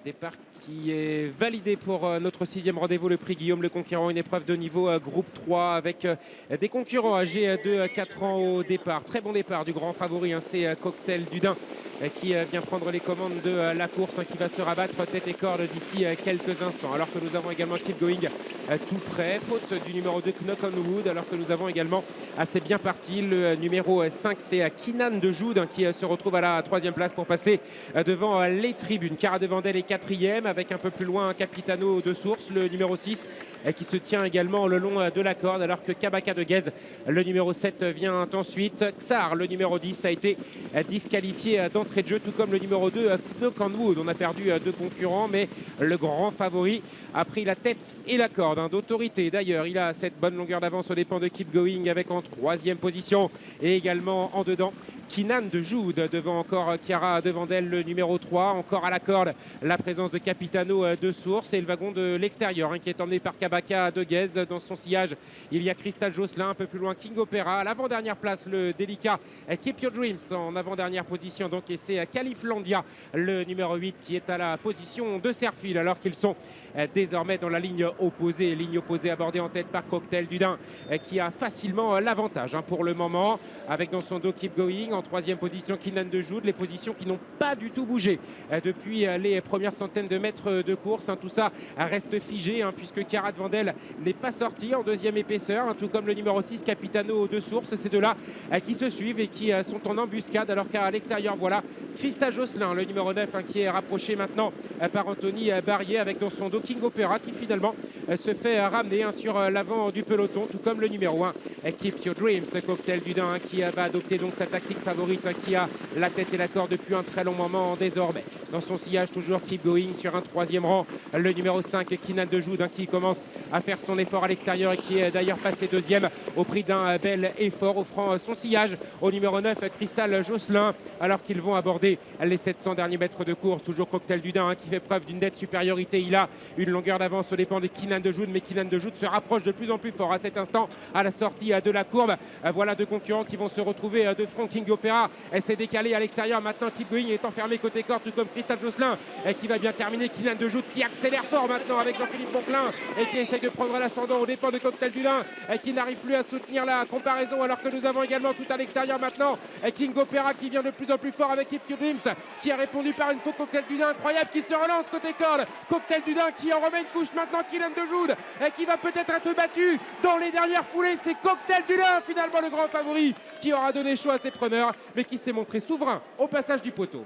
Départ qui est validé pour notre sixième rendez-vous, le prix Guillaume Le Conquérant, une épreuve de niveau groupe 3 avec des concurrents âgés de 4 ans au départ. Très bon départ du grand favori, c'est Cocktail du Dain qui vient prendre les commandes de la course, qui va se rabattre tête et corde d'ici quelques instants. Alors que nous avons également Keep Going tout près, faute du numéro 2 Knock on Wood, alors que nous avons également assez bien parti le numéro 5, c'est Kinan de Joude qui se retrouve à la troisième place pour passer devant les tribunes. Cara de Vandel est quatrième, avec un peu plus loin Capitano de Source, le numéro 6 qui se tient également le long de la corde, alors que Kabaka de Guez, le numéro 7, vient ensuite. Xar, le numéro 10, a été disqualifié d'entrée de jeu, tout comme le numéro 2 Knock on Wood. On a perdu deux concurrents, mais le grand favori a pris la tête et la corde d'autorité. D'ailleurs, il a cette bonne longueur d'avance aux dépens de Keep Going, avec en troisième position et également en dedans Kinan de Joude, devant encore Chiara de Vandel, le numéro 3. Encore à la corde, la présence de Capitano de Source et le wagon de l'extérieur qui est emmené par Kabaka de Guez. Dans son sillage, il y a Crystal Josselin, un peu plus loin King Opera. À l'avant-dernière place, le délicat Keep Your Dreams en avant-dernière position, donc, et c'est Califlandia, le numéro 8, qui est à la position de Serfil, alors qu'ils sont désormais dans la ligne opposée abordée en tête par Cocktail du Dain, qui a facilement l'avantage pour le moment, avec dans son dos Keep Going. En troisième position Kinan de Joude, les positions qui n'ont pas du tout bougé depuis les premières centaines de mètres de course. Tout ça reste figé, puisque Cara de Vandel n'est pas sorti en deuxième épaisseur, tout comme le numéro 6 Capitano de Source. Ces deux-là qui se suivent et qui sont en embuscade, alors qu'à l'extérieur, voilà Crystal Josselin, le numéro 9, qui est rapproché maintenant par Anthony Barrier, avec dans son dos King Opera, qui finalement se fait ramener sur l'avant du peloton, tout comme le numéro 1 Keep Your Dreams, Cocktail du Dain, qui va adopter donc sa tactique favorite, qui a la tête et la corde depuis un très long moment désormais. Dans son sillage, toujours Keep Going sur un troisième rang, le numéro 5 Kinan de Joude, qui commence à faire son effort à l'extérieur et qui est d'ailleurs passé deuxième au prix d'un bel effort, offrant son sillage au numéro 9 Crystal Josselin, alors qu'ils vont aborder les 700 derniers mètres de course. Toujours Cocktail du Dain qui fait preuve d'une nette supériorité. Il a une longueur d'avance aux dépens de Kinan de Joude, mais Kinan de Joude se rapproche de plus en plus fort à cet instant à la sortie de la courbe. Voilà deux concurrents qui vont se retrouver de front. King Opera s'est décalé à l'extérieur. Maintenant Keep Going est enfermé côté corde, tout comme Crystal Josselin, qui va bien terminer. Kinan de Joude qui accélère fort maintenant avec Jean-Philippe Bonclin et qui essaie de prendre l'ascendant aux dépens de Cocktail du Dain, qui n'arrive plus à soutenir la comparaison, alors que nous avons également tout à l'extérieur maintenant King Opera qui vient de plus en plus fort avec Keep Your Dreams, qui a répondu par une faux Cocktail du Dain incroyable, qui se relance côté corde. Cocktail du Dain qui en remet une couche maintenant. Kinan de Joude qui va peut-être être battu dans les dernières foulées. C'est Cocktail du Dain finalement le grand favori, qui aura donné chaud à ses preneurs, mais qui s'est montré souverain au passage du poteau.